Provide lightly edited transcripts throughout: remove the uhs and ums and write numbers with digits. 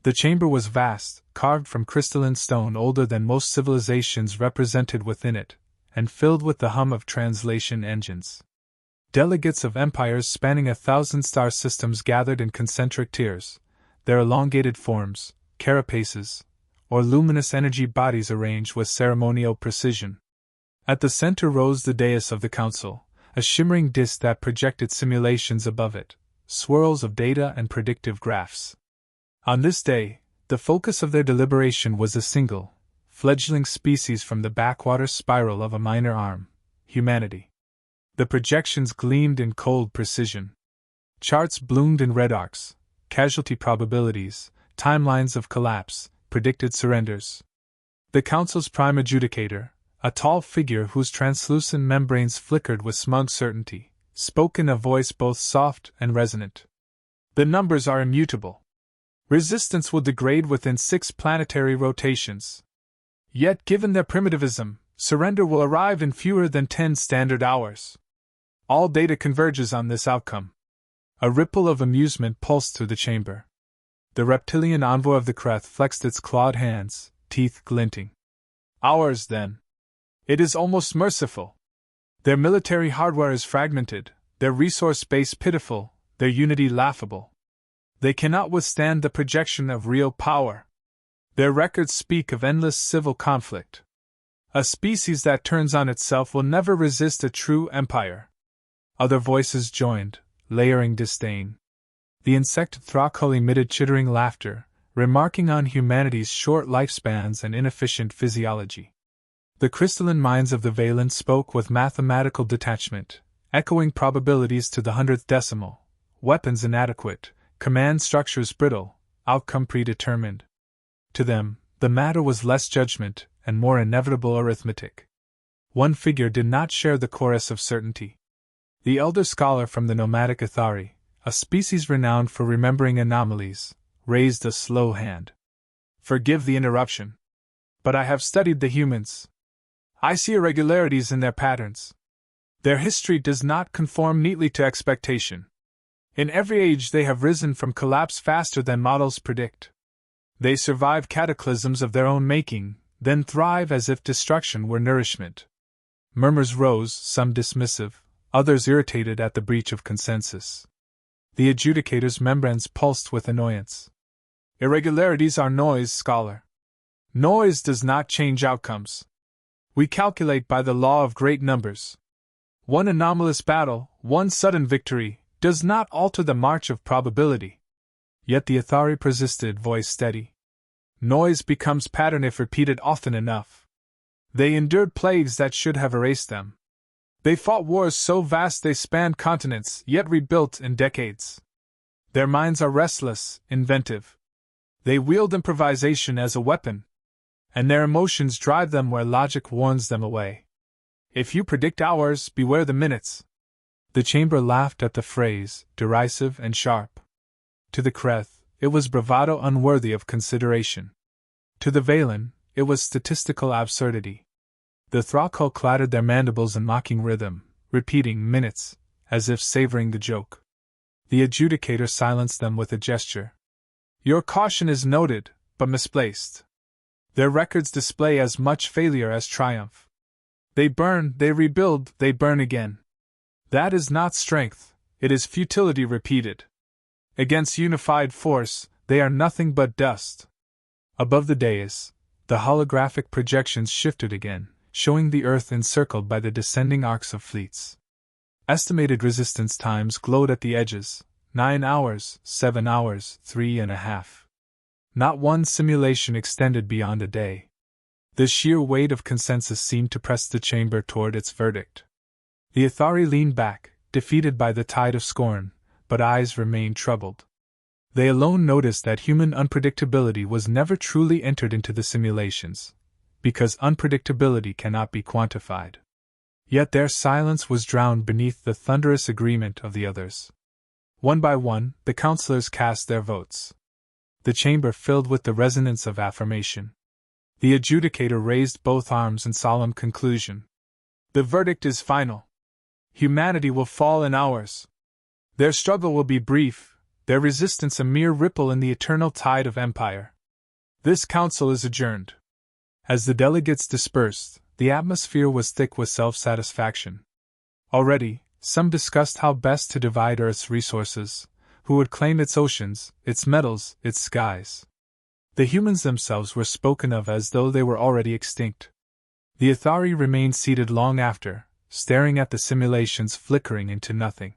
The chamber was vast, carved from crystalline stone older than most civilizations represented within it, and filled with the hum of translation engines. Delegates of empires spanning 1,000 star systems gathered in concentric tiers, their elongated forms, carapaces, or luminous energy bodies arranged with ceremonial precision. At the center rose the dais of the council, a shimmering disk that projected simulations above it, swirls of data and predictive graphs. On this day, the focus of their deliberation was a single, fledgling species from the backwater spiral of a minor arm, humanity. The projections gleamed in cold precision. Charts bloomed in red arcs, casualty probabilities, timelines of collapse, predicted surrenders. The council's prime adjudicator, a tall figure whose translucent membranes flickered with smug certainty, spoke in a voice both soft and resonant. The numbers are immutable. Resistance will degrade within 6 planetary rotations. Yet, given their primitivism, surrender will arrive in fewer than 10 standard hours. All data converges on this outcome. A ripple of amusement pulsed through the chamber. The reptilian envoy of the Kreth flexed its clawed hands, teeth glinting. Ours, then. It is almost merciful. Their military hardware is fragmented, their resource base pitiful, their unity laughable. They cannot withstand the projection of real power. Their records speak of endless civil conflict. A species that turns on itself will never resist a true empire. Other voices joined, layering disdain. The insect Thrakul emitted chittering laughter, remarking on humanity's short lifespans and inefficient physiology. The crystalline minds of the Valen spoke with mathematical detachment, echoing probabilities to the 100th decimal, weapons inadequate, command structures brittle, outcome predetermined. To them, the matter was less judgment and more inevitable arithmetic. One figure did not share the chorus of certainty. The elder scholar from the nomadic Athari, a species renowned for remembering anomalies, raised a slow hand. Forgive the interruption. But I have studied the humans. I see irregularities in their patterns. Their history does not conform neatly to expectation. In every age they have risen from collapse faster than models predict. They survive cataclysms of their own making, then thrive as if destruction were nourishment. Murmurs rose, some dismissive, others irritated at the breach of consensus. The adjudicator's membranes pulsed with annoyance. Irregularities are noise, scholar. Noise does not change outcomes. We calculate by the law of great numbers. One anomalous battle, one sudden victory, does not alter the march of probability. Yet the Athari persisted, voice steady. Noise becomes pattern if repeated often enough. They endured plagues that should have erased them. They fought wars so vast they spanned continents, yet rebuilt in decades. Their minds are restless, inventive. They wield improvisation as a weapon, and their emotions drive them where logic warns them away. If you predict hours, beware the minutes. The chamber laughed at the phrase, derisive and sharp. To the Kreth, it was bravado unworthy of consideration. To the Valen, it was statistical absurdity. The Thrakul clattered their mandibles in mocking rhythm, repeating minutes, as if savoring the joke. The adjudicator silenced them with a gesture. Your caution is noted, but misplaced. Their records display as much failure as triumph. They burn, they rebuild, they burn again. That is not strength, it is futility repeated. Against unified force, they are nothing but dust. Above the dais, the holographic projections shifted again, showing the Earth encircled by the descending arcs of fleets. Estimated resistance times glowed at the edges, 9 hours, 7 hours, 3.5. Not one simulation extended beyond a day. The sheer weight of consensus seemed to press the chamber toward its verdict. The Athari leaned back, defeated by the tide of scorn, but eyes remained troubled. They alone noticed that human unpredictability was never truly entered into the simulations, because unpredictability cannot be quantified. Yet their silence was drowned beneath the thunderous agreement of the others. One by one, the councillors cast their votes. The chamber filled with the resonance of affirmation. The adjudicator raised both arms in solemn conclusion. The verdict is final. Humanity will fall in hours. Their struggle will be brief, their resistance a mere ripple in the eternal tide of empire. This council is adjourned. As the delegates dispersed, the atmosphere was thick with self-satisfaction. Already, some discussed how best to divide Earth's resources, who would claim its oceans, its metals, its skies. The humans themselves were spoken of as though they were already extinct. The Athari remained seated long after, staring at the simulations flickering into nothing.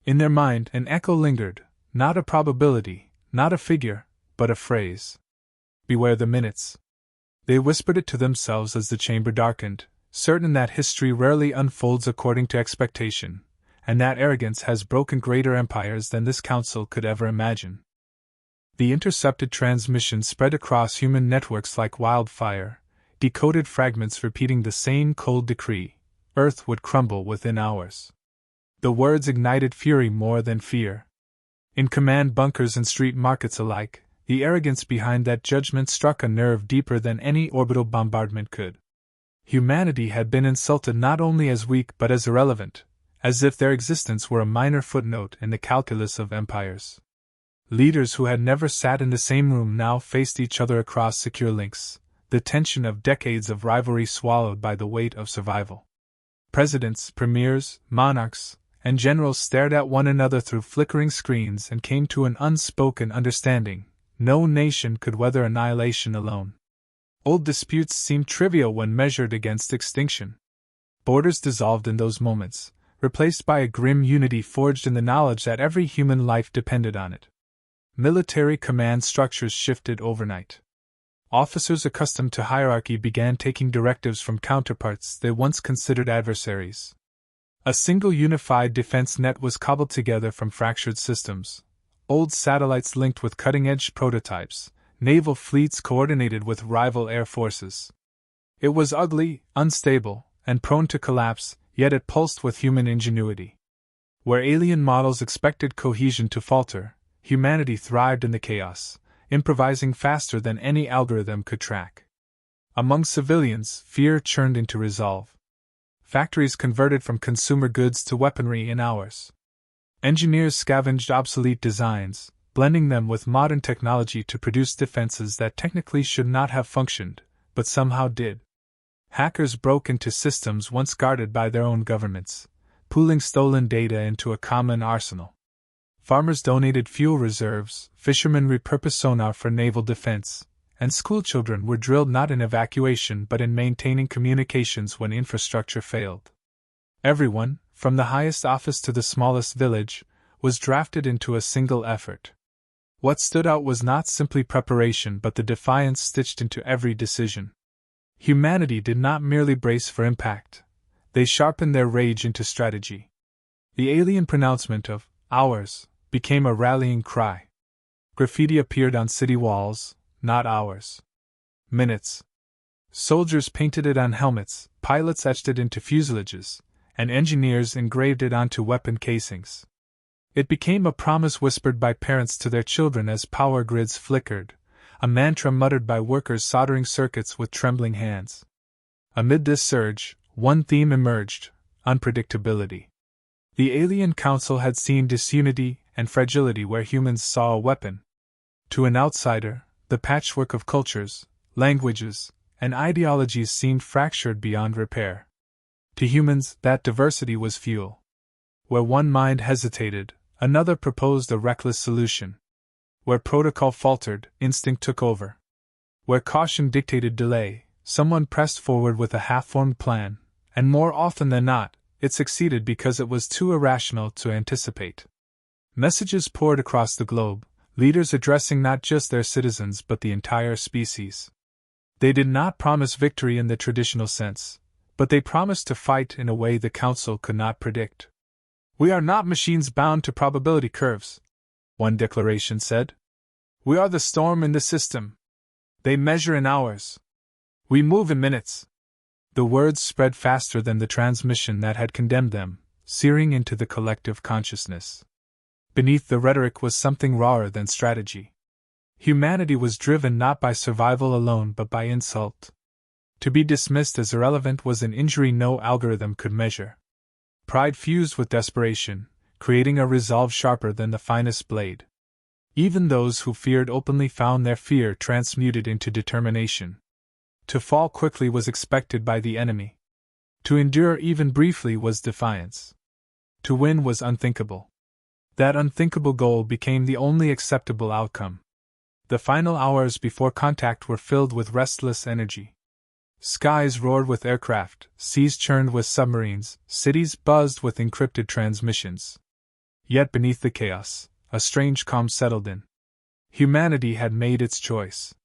In their mind, an echo lingered, not a probability, not a figure, but a phrase. Beware the minutes. They whispered it to themselves as the chamber darkened, certain that history rarely unfolds according to expectation, and that arrogance has broken greater empires than this council could ever imagine. The intercepted transmission spread across human networks like wildfire, decoded fragments repeating the same cold decree: Earth would crumble within hours. The words ignited fury more than fear. In command bunkers and street markets alike, the arrogance behind that judgment struck a nerve deeper than any orbital bombardment could. Humanity had been insulted not only as weak but as irrelevant, as if their existence were a minor footnote in the calculus of empires. Leaders who had never sat in the same room now faced each other across secure links, the tension of decades of rivalry swallowed by the weight of survival. Presidents, premiers, monarchs, and generals stared at one another through flickering screens and came to an unspoken understanding: no nation could weather annihilation alone. Old disputes seemed trivial when measured against extinction. Borders dissolved in those moments, replaced by a grim unity forged in the knowledge that every human life depended on it. Military command structures shifted overnight. Officers accustomed to hierarchy began taking directives from counterparts they once considered adversaries. A single unified defense net was cobbled together from fractured systems. Old satellites linked with cutting-edge prototypes, naval fleets coordinated with rival air forces. It was ugly, unstable, and prone to collapse, yet it pulsed with human ingenuity. Where alien models expected cohesion to falter, humanity thrived in the chaos, improvising faster than any algorithm could track. Among civilians, fear churned into resolve. Factories converted from consumer goods to weaponry in hours. Engineers scavenged obsolete designs, blending them with modern technology to produce defenses that technically should not have functioned, but somehow did. Hackers broke into systems once guarded by their own governments, pooling stolen data into a common arsenal. Farmers donated fuel reserves, fishermen repurposed sonar for naval defense, and schoolchildren were drilled not in evacuation but in maintaining communications when infrastructure failed. Everyone, from the highest office to the smallest village, was drafted into a single effort. What stood out was not simply preparation but the defiance stitched into every decision. Humanity did not merely brace for impact, they sharpened their rage into strategy. The alien pronouncement of "ours" became a rallying cry. Graffiti appeared on city walls, not hours. Minutes. Soldiers painted it on helmets, pilots etched it into fuselages, and engineers engraved it onto weapon casings. It became a promise whispered by parents to their children as power grids flickered, a mantra muttered by workers soldering circuits with trembling hands. Amid this surge, one theme emerged: unpredictability. The Alien Council had seen disunity and fragility where humans saw a weapon. To an outsider, the patchwork of cultures, languages, and ideologies seemed fractured beyond repair. To humans, that diversity was fuel. Where one mind hesitated, another proposed a reckless solution. Where protocol faltered, instinct took over. Where caution dictated delay, someone pressed forward with a half-formed plan, and more often than not, it succeeded because it was too irrational to anticipate. Messages poured across the globe, leaders addressing not just their citizens but the entire species. They did not promise victory in the traditional sense, but they promised to fight in a way the Council could not predict. "We are not machines bound to probability curves," one declaration said. "We are the storm in the system. They measure in hours. We move in minutes." The words spread faster than the transmission that had condemned them, searing into the collective consciousness. Beneath the rhetoric was something rawer than strategy. Humanity was driven not by survival alone but by insult. To be dismissed as irrelevant was an injury no algorithm could measure. Pride fused with desperation, creating a resolve sharper than the finest blade. Even those who feared openly found their fear transmuted into determination. To fall quickly was expected by the enemy. To endure even briefly was defiance. To win was unthinkable. That unthinkable goal became the only acceptable outcome. The final hours before contact were filled with restless energy. Skies roared with aircraft, seas churned with submarines, cities buzzed with encrypted transmissions. Yet beneath the chaos, a strange calm settled in. Humanity had made its choice.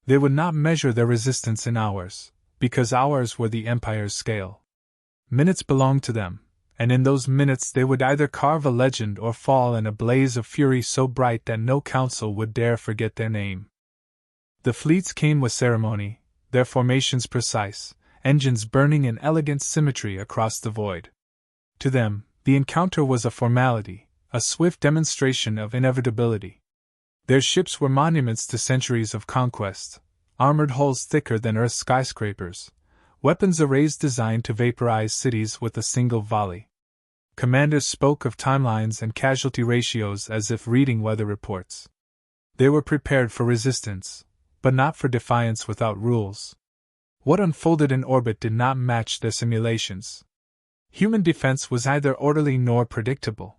They would not measure their resistance in hours, because hours were the Empire's scale. Minutes belonged to them, and in those minutes they would either carve a legend or fall in a blaze of fury so bright that no council would dare forget their name. The fleets came with ceremony, their formations precise, engines burning in elegant symmetry across the void. To them, the encounter was a formality, a swift demonstration of inevitability. Their ships were monuments to centuries of conquest, armored hulls thicker than Earth's skyscrapers, weapons arrays designed to vaporize cities with a single volley. Commanders spoke of timelines and casualty ratios as if reading weather reports. They were prepared for resistance, but not for defiance without rules. What unfolded in orbit did not match their simulations. Human defense was neither orderly nor predictable.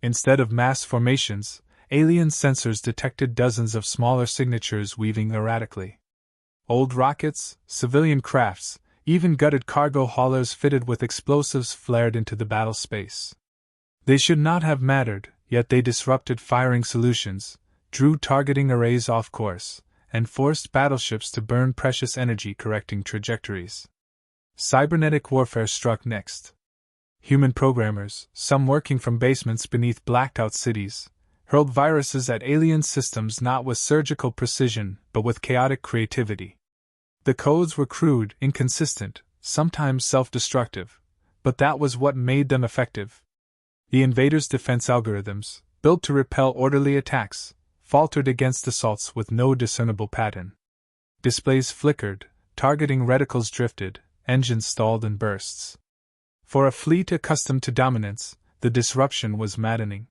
Instead of mass formations, alien sensors detected dozens of smaller signatures weaving erratically. Old rockets, civilian crafts, even gutted cargo haulers fitted with explosives flared into the battle space. They should not have mattered, yet they disrupted firing solutions, drew targeting arrays off course, and forced battleships to burn precious energy correcting trajectories. Cybernetic warfare struck next. Human programmers, some working from basements beneath blacked-out cities, hurled viruses at alien systems not with surgical precision but with chaotic creativity. The codes were crude, inconsistent, sometimes self-destructive, but that was what made them effective. The invaders' defense algorithms, built to repel orderly attacks, faltered against assaults with no discernible pattern. Displays flickered, targeting reticles drifted, engines stalled in bursts. For a fleet accustomed to dominance, the disruption was maddening.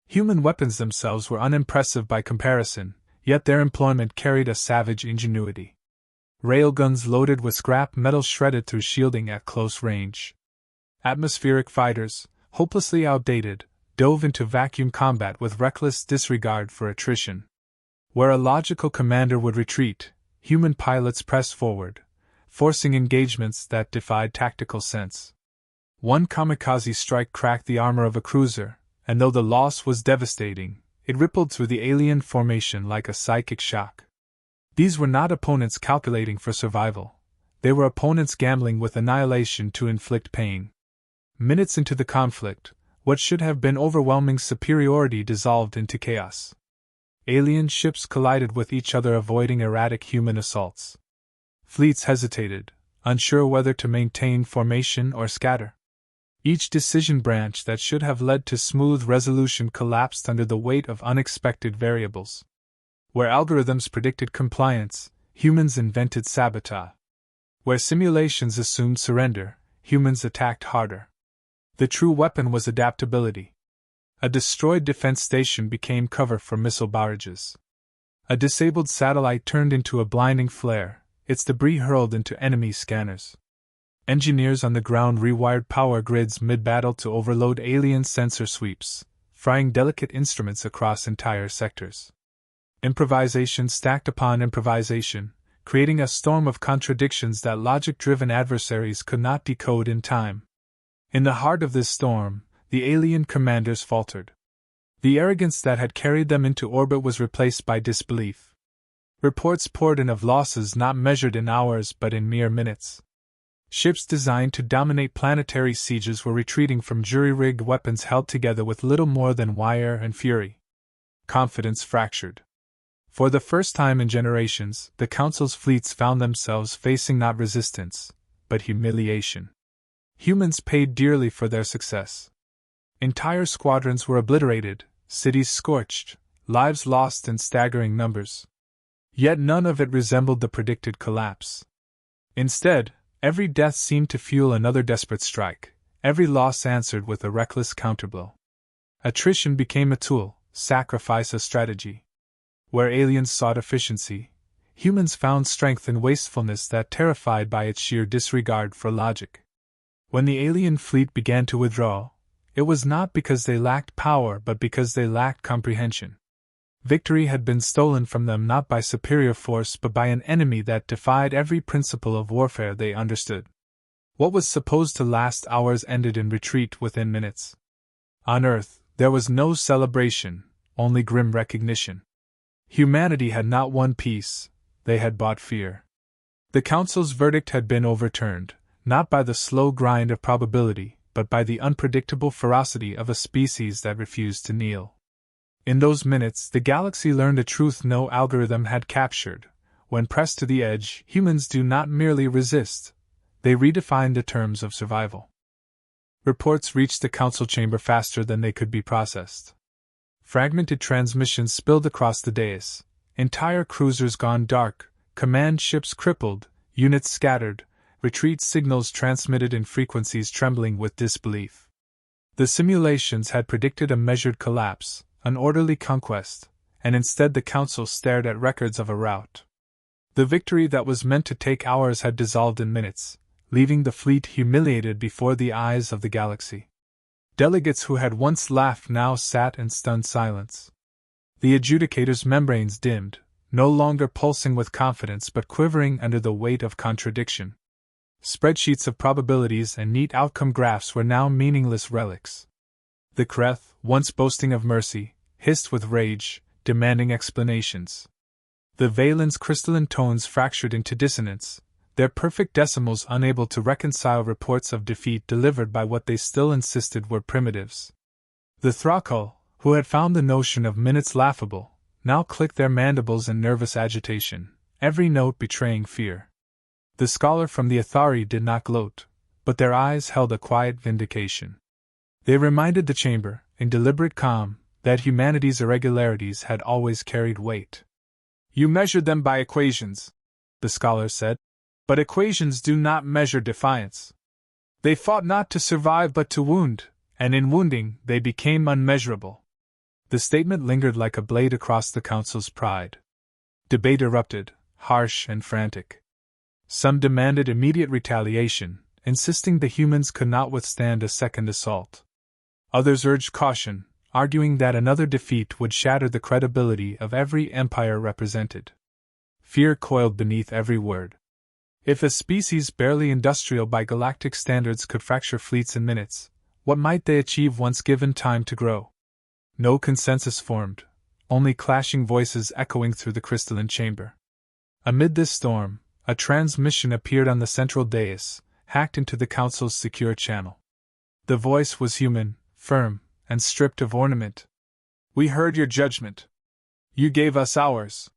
Human weapons themselves were unimpressive by comparison, yet their employment carried a savage ingenuity. Railguns loaded with scrap metal shredded through shielding at close range. Atmospheric fighters, hopelessly outdated, dove into vacuum combat with reckless disregard for attrition. Where a logical commander would retreat, human pilots pressed forward, forcing engagements that defied tactical sense. One kamikaze strike cracked the armor of a cruiser, and though the loss was devastating, it rippled through the alien formation like a psychic shock. These were not opponents calculating for survival. They were opponents gambling with annihilation to inflict pain. Minutes into the conflict, what should have been overwhelming superiority dissolved into chaos. Alien ships collided with each other, avoiding erratic human assaults. Fleets hesitated, unsure whether to maintain formation or scatter. Each decision branch that should have led to smooth resolution collapsed under the weight of unexpected variables. Where algorithms predicted compliance, humans invented sabotage. Where simulations assumed surrender, humans attacked harder. The true weapon was adaptability. A destroyed defense station became cover for missile barrages. A disabled satellite turned into a blinding flare, its debris hurled into enemy scanners. Engineers on the ground rewired power grids mid-battle to overload alien sensor sweeps, frying delicate instruments across entire sectors. Improvisation stacked upon improvisation, creating a storm of contradictions that logic-driven adversaries could not decode in time. In the heart of this storm, the alien commanders faltered. The arrogance that had carried them into orbit was replaced by disbelief. Reports poured in of losses not measured in hours but in mere minutes. Ships designed to dominate planetary sieges were retreating from jury-rigged weapons held together with little more than wire and fury. Confidence fractured. For the first time in generations, the Council's fleets found themselves facing not resistance, but humiliation. Humans paid dearly for their success. Entire squadrons were obliterated, cities scorched, lives lost in staggering numbers. Yet none of it resembled the predicted collapse. Instead, every death seemed to fuel another desperate strike, every loss answered with a reckless counterblow. Attrition became a tool, sacrifice a strategy. Where aliens sought efficiency, humans found strength in wastefulness that terrified by its sheer disregard for logic. When the alien fleet began to withdraw, it was not because they lacked power but because they lacked comprehension. Victory had been stolen from them not by superior force but by an enemy that defied every principle of warfare they understood. What was supposed to last hours ended in retreat within minutes. On Earth, there was no celebration, only grim recognition. Humanity had not won peace, they had bought fear. The Council's verdict had been overturned, not by the slow grind of probability, but by the unpredictable ferocity of a species that refused to kneel. In those minutes, the galaxy learned a truth no algorithm had captured. When pressed to the edge, humans do not merely resist, they redefine the terms of survival. Reports reached the Council chamber faster than they could be processed. Fragmented transmissions spilled across the dais, entire cruisers gone dark, command ships crippled, units scattered, retreat signals transmitted in frequencies trembling with disbelief. The simulations had predicted a measured collapse, an orderly conquest, and instead the Council stared at records of a rout. The victory that was meant to take hours had dissolved in minutes, leaving the fleet humiliated before the eyes of the galaxy. Delegates who had once laughed now sat in stunned silence. The adjudicator's membranes dimmed, no longer pulsing with confidence but quivering under the weight of contradiction. Spreadsheets of probabilities and neat outcome graphs were now meaningless relics. The Kreth, once boasting of mercy, hissed with rage, demanding explanations. The Valen's crystalline tones fractured into dissonance, their perfect decimals unable to reconcile reports of defeat delivered by what they still insisted were primitives. The Thrakul, who had found the notion of minutes laughable, now clicked their mandibles in nervous agitation, every note betraying fear. The scholar from the Athari did not gloat, but their eyes held a quiet vindication. They reminded the chamber, in deliberate calm, that humanity's irregularities had always carried weight. "You measured them by equations," the scholar said. "But equations do not measure defiance. They fought not to survive but to wound, and in wounding they became unmeasurable." The statement lingered like a blade across the Council's pride. Debate erupted, harsh and frantic. Some demanded immediate retaliation, insisting the humans could not withstand a second assault. Others urged caution, arguing that another defeat would shatter the credibility of every empire represented. Fear coiled beneath every word. If a species barely industrial by galactic standards could fracture fleets in minutes, what might they achieve once given time to grow? No consensus formed, only clashing voices echoing through the crystalline chamber. Amid this storm, a transmission appeared on the central dais, hacked into the Council's secure channel. The voice was human, firm, and stripped of ornament. "We heard your judgment. You gave us hours.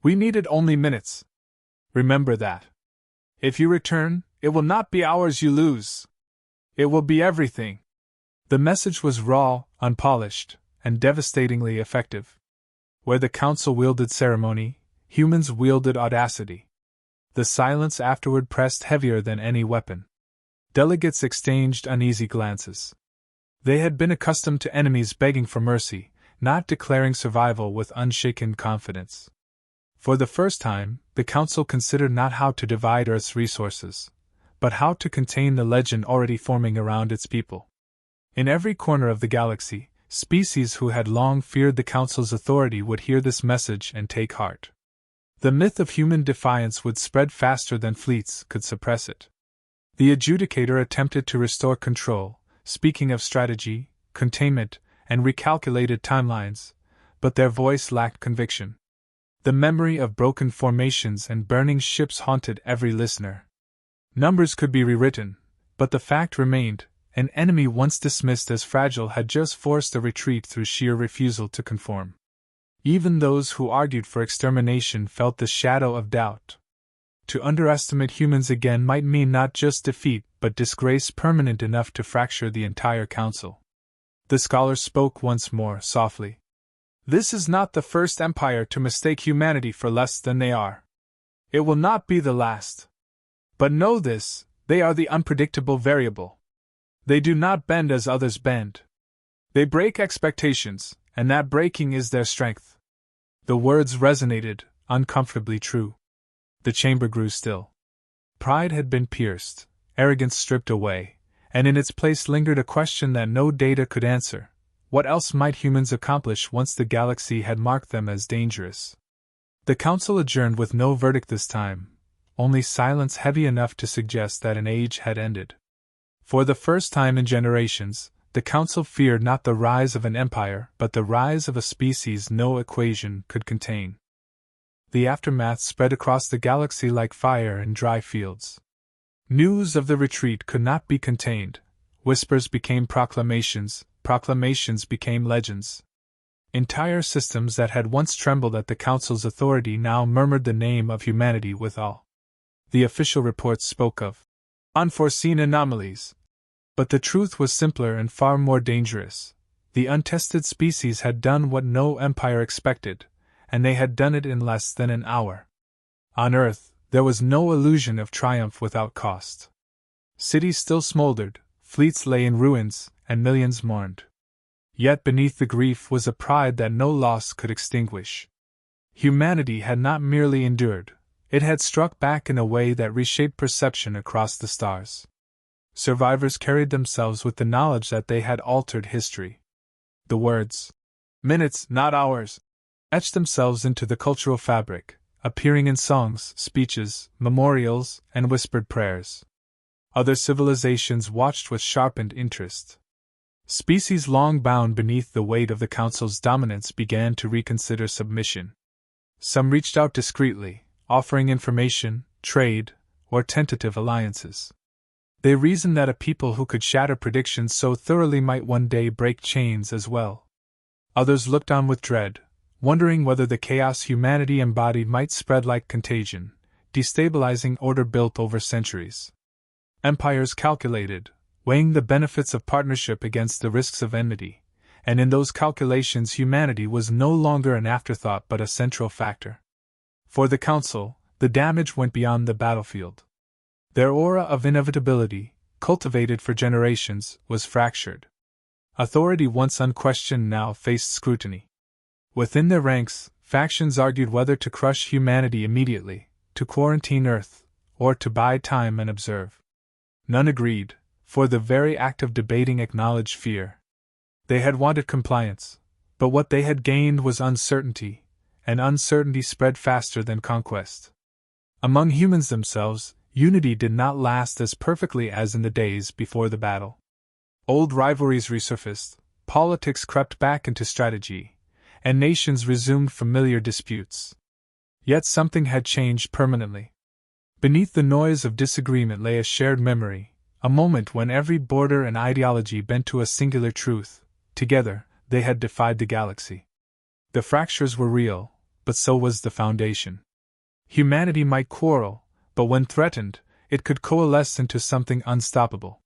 We needed only minutes. Remember that. If you return, it will not be hours you lose. It will be everything." The message was raw, unpolished, and devastatingly effective. Where the Council wielded ceremony, humans wielded audacity. The silence afterward pressed heavier than any weapon. Delegates exchanged uneasy glances. They had been accustomed to enemies begging for mercy, not declaring survival with unshaken confidence. For the first time, the Council considered not how to divide Earth's resources, but how to contain the legend already forming around its people. In every corner of the galaxy, species who had long feared the Council's authority would hear this message and take heart. The myth of human defiance would spread faster than fleets could suppress it. The adjudicator attempted to restore control, speaking of strategy, containment, and recalculated timelines, but their voice lacked conviction. The memory of broken formations and burning ships haunted every listener. Numbers could be rewritten, but the fact remained: an enemy once dismissed as fragile had just forced a retreat through sheer refusal to conform. Even those who argued for extermination felt the shadow of doubt. To underestimate humans again might mean not just defeat, but disgrace permanent enough to fracture the entire Council. The scholar spoke once more, softly. "This is not the first empire to mistake humanity for less than they are. It will not be the last. But know this, they are the unpredictable variable. They do not bend as others bend. They break expectations, And that breaking is their strength. The words resonated, uncomfortably true. The chamber grew still. Pride had been pierced, arrogance stripped away, and in its place lingered a question that no data could answer. What else might humans accomplish once the galaxy had marked them as dangerous? The council adjourned with no verdict this time, only silence heavy enough to suggest that an age had ended. For the first time in generations, the council feared not the rise of an empire but the rise of a species no equation could contain. The aftermath spread across the galaxy like fire in dry fields. News of the retreat could not be contained. Whispers became proclamations, proclamations became legends. Entire systems that had once trembled at the Council's authority now murmured the name of humanity with awe. The official reports spoke of unforeseen anomalies. But the truth was simpler and far more dangerous. The untested species had done what no empire expected, and they had done it in less than an hour. On Earth, there was no illusion of triumph without cost. Cities still smoldered, fleets lay in ruins, and millions mourned. Yet beneath the grief was a pride that no loss could extinguish. Humanity had not merely endured, it had struck back in a way that reshaped perception across the stars. Survivors carried themselves with the knowledge that they had altered history. The words, "minutes, not hours," etched themselves into the cultural fabric, appearing in songs, speeches, memorials, and whispered prayers. Other civilizations watched with sharpened interest. Species long bound beneath the weight of the Council's dominance began to reconsider submission. Some reached out discreetly, offering information, trade, or tentative alliances. They reasoned that a people who could shatter predictions so thoroughly might one day break chains as well. Others looked on with dread, wondering whether the chaos humanity embodied might spread like contagion, destabilizing order built over centuries. Empires calculated, weighing the benefits of partnership against the risks of enmity, and in those calculations humanity was no longer an afterthought but a central factor. For the Council, the damage went beyond the battlefield. Their aura of inevitability, cultivated for generations, was fractured. Authority once unquestioned now faced scrutiny. Within their ranks, factions argued whether to crush humanity immediately, to quarantine Earth, or to bide time and observe. None agreed, for the very act of debating acknowledged fear. They had wanted compliance, but what they had gained was uncertainty, and uncertainty spread faster than conquest. Among humans themselves, unity did not last as perfectly as in the days before the battle. Old rivalries resurfaced, politics crept back into strategy, and nations resumed familiar disputes. Yet something had changed permanently. Beneath the noise of disagreement lay a shared memory, a moment when every border and ideology bent to a singular truth. Together, they had defied the galaxy. The fractures were real, but so was the foundation. Humanity might quarrel, but when threatened, it could coalesce into something unstoppable.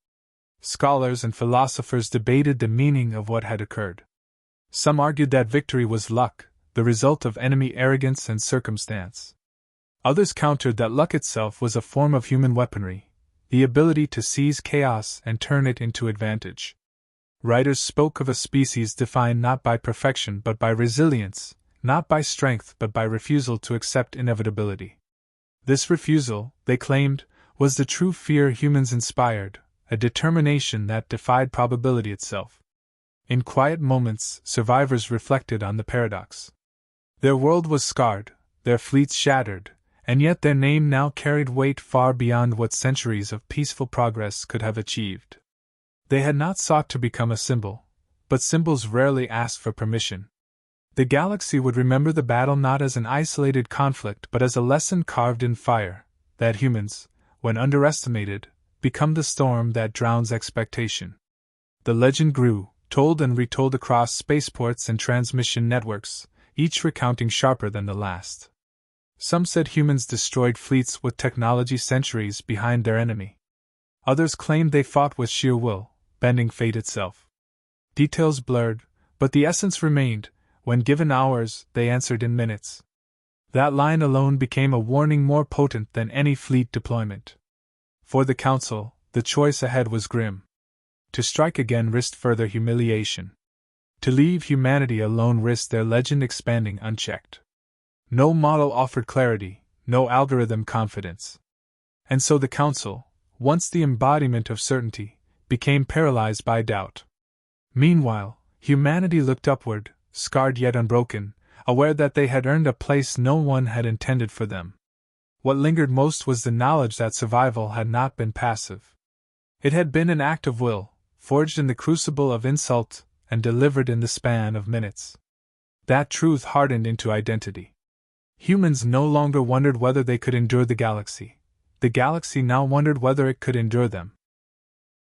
Scholars and philosophers debated the meaning of what had occurred. Some argued that victory was luck, the result of enemy arrogance and circumstance. Others countered that luck itself was a form of human weaponry, the ability to seize chaos and turn it into advantage. Writers spoke of a species defined not by perfection but by resilience, not by strength but by refusal to accept inevitability. This refusal, they claimed, was the true fear humans inspired, a determination that defied probability itself. In quiet moments, survivors reflected on the paradox. Their world was scarred, their fleets shattered, and yet their name now carried weight far beyond what centuries of peaceful progress could have achieved. They had not sought to become a symbol, but symbols rarely asked for permission. The galaxy would remember the battle not as an isolated conflict but as a lesson carved in fire, that humans, when underestimated, become the storm that drowns expectation. The legend grew, told and retold across spaceports and transmission networks, each recounting sharper than the last. Some said humans destroyed fleets with technology centuries behind their enemy. Others claimed they fought with sheer will, bending fate itself. Details blurred, but the essence remained. When given hours, they answered in minutes. That line alone became a warning more potent than any fleet deployment. For the Council, the choice ahead was grim. To strike again risked further humiliation. To leave humanity alone risked their legend expanding unchecked. No model offered clarity, no algorithm confidence. And so the Council, once the embodiment of certainty, became paralyzed by doubt. Meanwhile, humanity looked upward, scarred yet unbroken, aware that they had earned a place no one had intended for them. What lingered most was the knowledge that survival had not been passive. It had been an act of will, forged in the crucible of insult and delivered in the span of minutes. That truth hardened into identity. Humans no longer wondered whether they could endure the galaxy. The galaxy now wondered whether it could endure them.